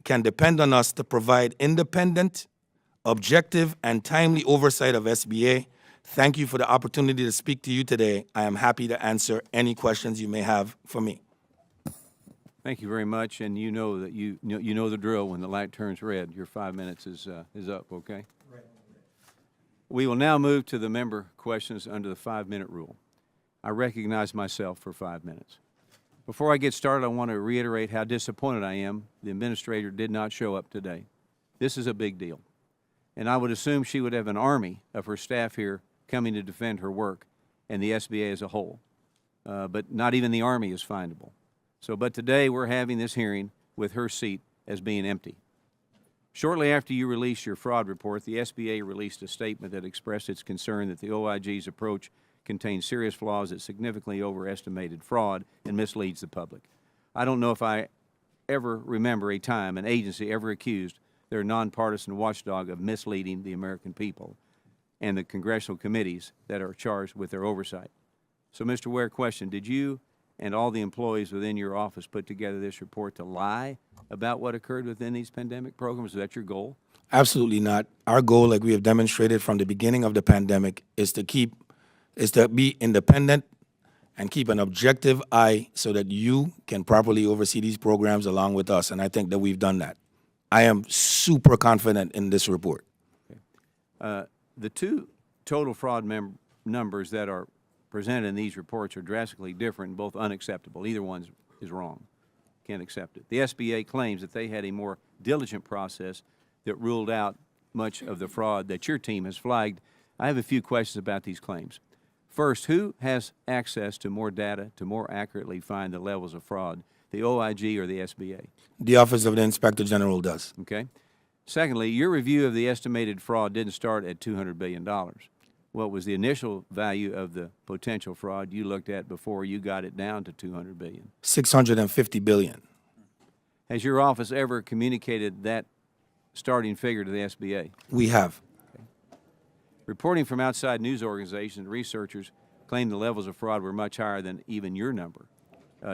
can depend on us to provide independent, objective, and timely oversight of SBA. Thank you for the opportunity to speak to you today. I am happy to answer any questions you may have for me. Thank you very much, and you know that you know the drill. When the light turns red, your 5 minutes is up, okay? Right. We will now move to the member questions under the 5-minute rule. I recognize myself for 5 minutes. Before I get started, I want to reiterate how disappointed I am the administrator did not show up today. This is a big deal, and I would assume she would have an army of her staff here coming to defend her work and the SBA as a whole, but not even the Army is findable. But today we're having this hearing with her seat as being empty. Shortly after you released your fraud report, the SBA released a statement that expressed its concern that the OIG's approach contains serious flaws that significantly overestimated fraud and misleads the public. I don't know if I ever remember a time an agency ever accused their nonpartisan watchdog of misleading the American people and the congressional committees that are charged with their oversight. So, Mr. Ware, question, did you and all the employees within your office put together this report to lie about what occurred within these pandemic programs? Is that your goal? Absolutely not. Our goal, like we have demonstrated from the beginning of the pandemic, is to be independent and keep an objective eye so that you can properly oversee these programs along with us. And I think that we've done that. I am super confident in this report. Okay. The two total fraud numbers that are presented in these reports are drastically different and both unacceptable. Either one is wrong. Can't accept it. The SBA claims that they had a more diligent process that ruled out much of the fraud that your team has flagged. I have a few questions about these claims. First, who has access to more data to more accurately find the levels of fraud, the OIG or the SBA? The Office of the Inspector General does. Okay. Secondly, your review of the estimated fraud didn't start at $200 billion. What was the initial value of the potential fraud you looked at before you got it down to $200 billion? $650 billion. Has your office ever communicated that starting figure to the SBA? We have. Reporting from outside news organizations and researchers claim the levels of fraud were much higher than even your number.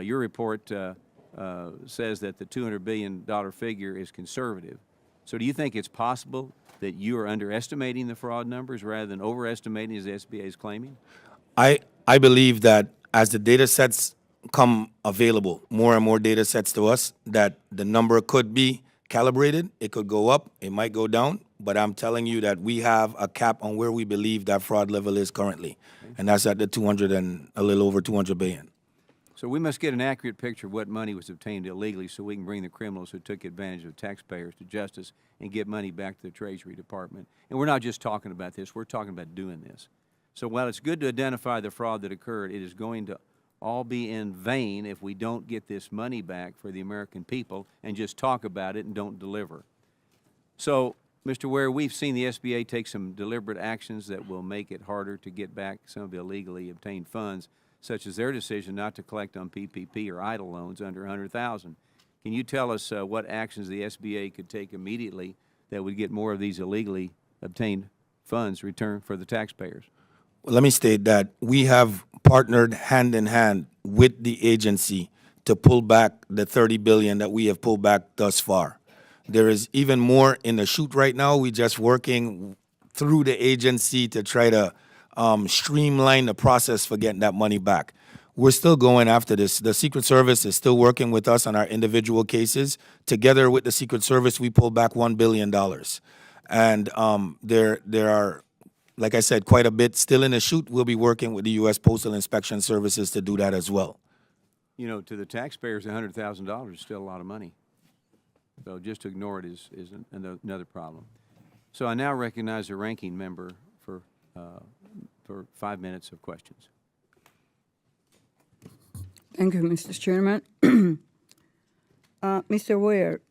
Your report says that the $200 billion figure is conservative. So do you think it's possible that you are underestimating the fraud numbers rather than overestimating as the SBA is claiming? I believe that as the data sets come available, more and more data sets to us, that the number could be calibrated. It could go up, it might go down, but I'm telling you that we have a cap on where we believe that fraud level is currently, and that's at the 200 and a little over 200 billion. So we must get an accurate picture of what money was obtained illegally so we can bring the criminals who took advantage of taxpayers to justice and get money back to the Treasury Department. And we're not just talking about this, we're talking about doing this. So while it's good to identify the fraud that occurred, it is going to all be in vain if we don't get this money back for the American people and just talk about it and don't deliver. So, Mr. Ware, we've seen the SBA take some deliberate actions that will make it harder to get back some of the illegally obtained funds, such as their decision not to collect on PPP or EIDL loans under $100,000. Can you tell us what actions the SBA could take immediately that would get more of these illegally obtained funds returned for the taxpayers? Well, let me state that we have partnered hand in hand with the agency to pull back the $30 billion that we have pulled back thus far. There is even more in the chute right now. We're just working through the agency to try to streamline the process for getting that money back. We're still going after this. The Secret Service is still working with us on our individual cases. Together with the Secret Service, we pulled back $1 billion. And there are, like I said, quite a bit still in the chute. We'll be working with the U.S. Postal Inspection Services to do that as well. You know, to the taxpayers, $100,000 is still a lot of money. So just to ignore it is another problem. So I now recognize the ranking member for 5 minutes of questions. Thank you, Mr. Chairman. Mr. Ware,